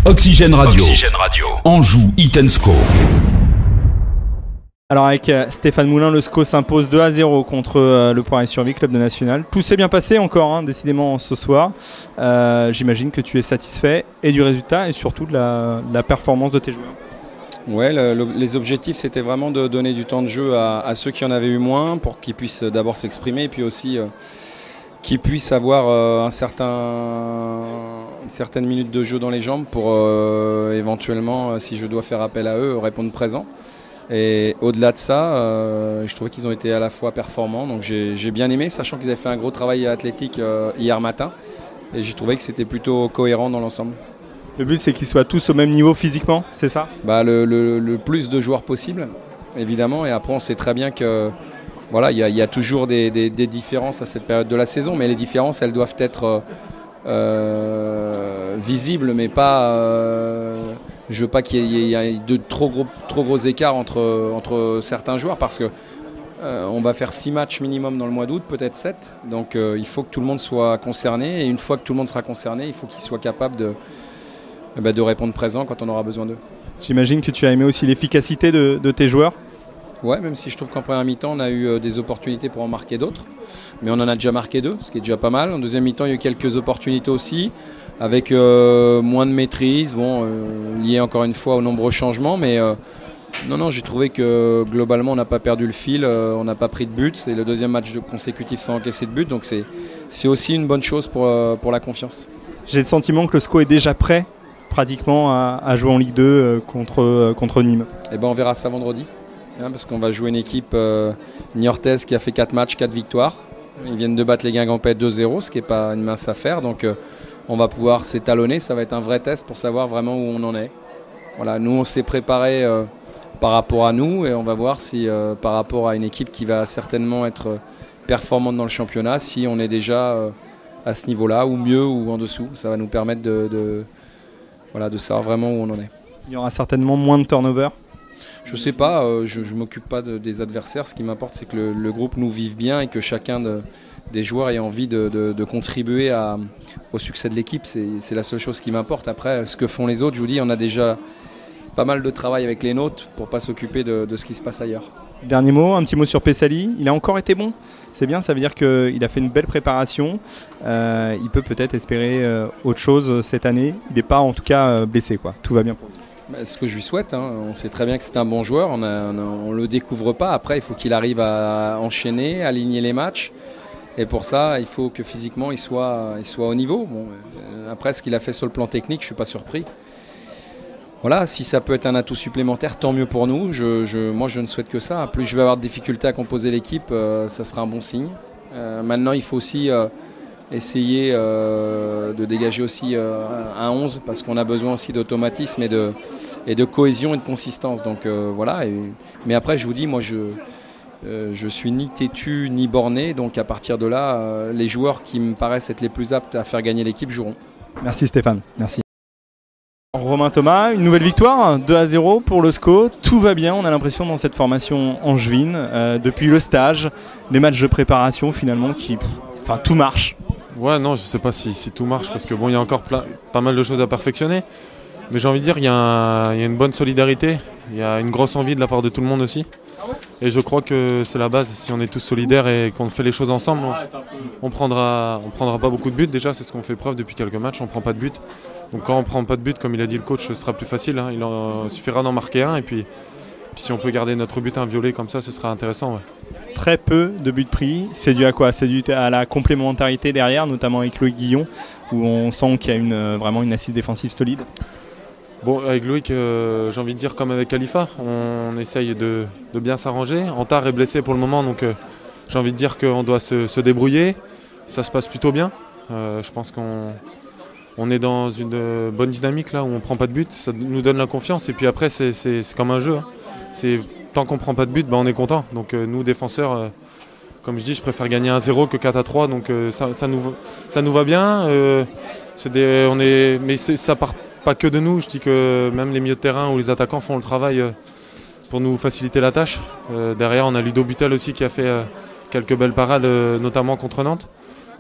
Oxygène Radio. Anjou Hit & Sco. Alors avec Stéphane Moulin, le SCO s'impose 2-0 contre le Poiré-sur-Vie, club de national. Tout s'est bien passé encore, décidément, ce soir. J'imagine que tu es satisfait et du résultat et surtout de la performance de tes joueurs. Ouais, les objectifs, c'était vraiment de donner du temps de jeu à ceux qui en avaient eu moins pour qu'ils puissent d'abord s'exprimer et puis aussi qu'ils puissent avoir une certaine minute de jeu dans les jambes pour éventuellement, si je dois faire appel à eux, répondre présent. Et au-delà de ça, je trouvais qu'ils ont été à la fois performants, donc j'ai bien aimé, sachant qu'ils avaient fait un gros travail athlétique hier matin. Et j'ai trouvé que c'était plutôt cohérent dans l'ensemble. Le but, c'est qu'ils soient tous au même niveau physiquement, c'est ça ? Le plus de joueurs possible, évidemment. Et après, on sait très bien que voilà, il y a toujours des différences à cette période de la saison, mais les différences, elles doivent être visibles, mais pas. Je veux pas qu'il y ait de trop gros écarts entre certains joueurs, parce que on va faire 6 matchs minimum dans le mois d'août, peut-être 7. Donc il faut que tout le monde soit concerné. Et une fois que tout le monde sera concerné, il faut qu'ils soient capables de répondre présent quand on aura besoin d'eux. J'imagine que tu as aimé aussi l'efficacité de tes joueurs. Ouais, même si je trouve qu'en première mi-temps, on a eu des opportunités pour en marquer d'autres. Mais on en a déjà marqué 2, ce qui est déjà pas mal. En deuxième mi-temps, il y a eu quelques opportunités aussi, avec moins de maîtrise, lié encore une fois aux nombreux changements. Mais non, j'ai trouvé que globalement, on n'a pas perdu le fil, on n'a pas pris de but. C'est le deuxième match consécutif sans encaisser de but. Donc c'est aussi une bonne chose pour la confiance. J'ai le sentiment que le SCO est déjà prêt pratiquement à jouer en Ligue 2 contre Nîmes. Et on verra ça vendredi, parce qu'on va jouer une équipe niortaise qui a fait 4 matchs, 4 victoires. Ils viennent de battre les Guingampais 2-0, ce qui n'est pas une mince affaire. Donc on va pouvoir s'étalonner, ça va être un vrai test pour savoir vraiment où on en est. Voilà, nous on s'est préparé par rapport à nous et on va voir si par rapport à une équipe qui va certainement être performante dans le championnat, si on est déjà à ce niveau-là ou mieux ou en dessous. Ça va nous permettre de savoir vraiment où on en est. Il y aura certainement moins de turnover. Je sais pas, je ne m'occupe pas des adversaires. Ce qui m'importe, c'est que le groupe nous vive bien et que chacun des joueurs ait envie de contribuer au succès de l'équipe. C'est la seule chose qui m'importe. Après, ce que font les autres, je vous dis, on a déjà pas mal de travail avec les nôtres pour ne pas s'occuper de ce qui se passe ailleurs. Dernier mot, un petit mot sur Pessali. Il a encore été bon. C'est bien, ça veut dire qu'il a fait une belle préparation. Il peut peut-être espérer autre chose cette année. Il n'est pas en tout cas blessé, quoi. Tout va bien pour lui. Ce que je lui souhaite, on sait très bien que c'est un bon joueur, on ne le découvre pas. Après, il faut qu'il arrive à enchaîner, à aligner les matchs. Et pour ça, il faut que physiquement, il soit au niveau. Après, ce qu'il a fait sur le plan technique, je ne suis pas surpris. Voilà, si ça peut être un atout supplémentaire, tant mieux pour nous. Moi, je ne souhaite que ça. Plus je vais avoir de difficultés à composer l'équipe, ça sera un bon signe. Maintenant, il faut aussi essayer de dégager aussi un 11 parce qu'on a besoin aussi d'automatisme et de cohésion et de consistance. Donc voilà. Mais après, je vous dis, moi, je suis ni têtu ni borné. Donc à partir de là, les joueurs qui me paraissent être les plus aptes à faire gagner l'équipe joueront. Merci Stéphane. Merci. Romain Thomas, une nouvelle victoire, 2-0 pour le SCO. Tout va bien, on a l'impression dans cette formation angevine. Depuis le stage, les matchs de préparation finalement, tout marche. Ouais, non, je sais pas si tout marche parce que il y a encore pas mal de choses à perfectionner. Mais j'ai envie de dire, il y a une bonne solidarité, il y a une grosse envie de la part de tout le monde aussi. Et je crois que c'est la base. Si on est tous solidaires et qu'on fait les choses ensemble, on prendra pas beaucoup de buts. Déjà, c'est ce qu'on fait preuve depuis quelques matchs, on prend pas de buts. Donc quand on prend pas de buts, comme il a dit le coach, ce sera plus facile. Il en suffira d'en marquer un et puis si on peut garder notre but inviolé comme ça, ce sera intéressant. Ouais. Très peu de buts pris, c'est dû à quoi? C'est dû à la complémentarité derrière, notamment avec Loïc Guillon, où on sent qu'il y a vraiment une assise défensive solide. Bon, avec Loïc, j'ai envie de dire comme avec Khalifa, on essaye de bien s'arranger. Antar est blessé pour le moment, donc j'ai envie de dire qu'on doit se débrouiller. Ça se passe plutôt bien. Je pense qu'on est dans une bonne dynamique là où on ne prend pas de but. Ça nous donne la confiance et puis après c'est comme un jeu. Tant qu'on ne prend pas de but, on est content. Donc nous défenseurs, comme je dis, je préfère gagner 1-0 que 4-3. Donc ça nous va bien. Mais ça part pas que de nous. Je dis que même les milieux de terrain ou les attaquants font le travail pour nous faciliter la tâche. Derrière, on a Ludo Butel aussi qui a fait quelques belles parades, notamment contre Nantes.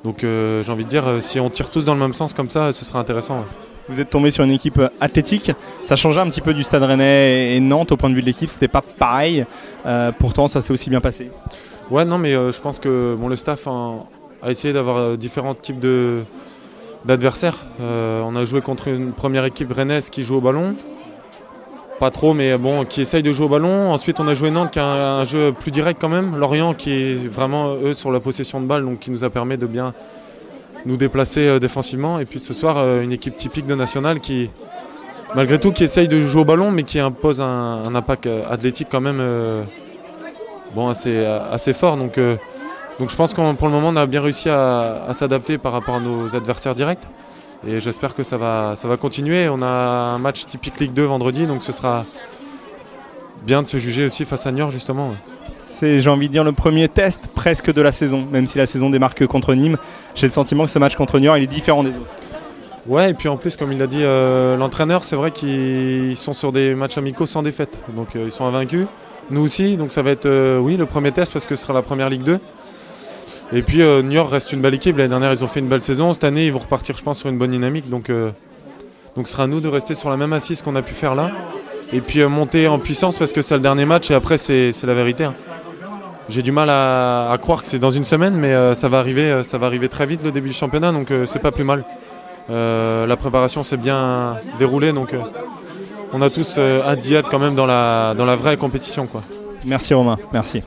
Donc j'ai envie de dire, si on tire tous dans le même sens comme ça, ce sera intéressant. Ouais. Vous êtes tombé sur une équipe athlétique, ça changeait un petit peu du Stade Rennais et Nantes au point de vue de l'équipe, c'était pas pareil, pourtant ça s'est aussi bien passé. Ouais, non, mais je pense que le staff a essayé d'avoir différents types d'adversaires. On a joué contre une première équipe rennaise qui joue au ballon, pas trop, mais bon, qui essaye de jouer au ballon. Ensuite, on a joué Nantes qui a un jeu plus direct quand même. Lorient qui est vraiment, eux, sur la possession de balle, donc qui nous a permis de bien nous déplacer défensivement. Et puis ce soir, une équipe typique de National qui, malgré tout, qui essaye de jouer au ballon, mais qui impose un impact athlétique quand même assez fort. Donc je pense que pour le moment, on a bien réussi à s'adapter par rapport à nos adversaires directs. Et j'espère que ça va continuer. On a un match typique Ligue 2 vendredi, donc ce sera bien de se juger aussi face à Niort, justement. C'est, j'ai envie de dire, le premier test presque de la saison, même si la saison démarre que contre Nîmes. J'ai le sentiment que ce match contre Niort, il est différent des autres. Ouais, et puis en plus, comme il l'a dit l'entraîneur, c'est vrai qu'ils sont sur des matchs amicaux sans défaite. Donc ils sont invaincus, nous aussi. Donc ça va être le premier test parce que ce sera la première Ligue 2. Et puis Niort reste une belle équipe. L'année dernière, ils ont fait une belle saison. Cette année, ils vont repartir, je pense, sur une bonne dynamique. Donc ce sera à nous de rester sur la même assise qu'on a pu faire là. Et puis monter en puissance parce que c'est le dernier match et après, c'est la vérité. Hein. J'ai du mal à croire que c'est dans une semaine, mais ça va arriver très vite le début du championnat, donc c'est pas plus mal. La préparation s'est bien déroulée, donc on a tous hâte d'y être quand même dans la vraie compétition, quoi. Merci Romain, merci.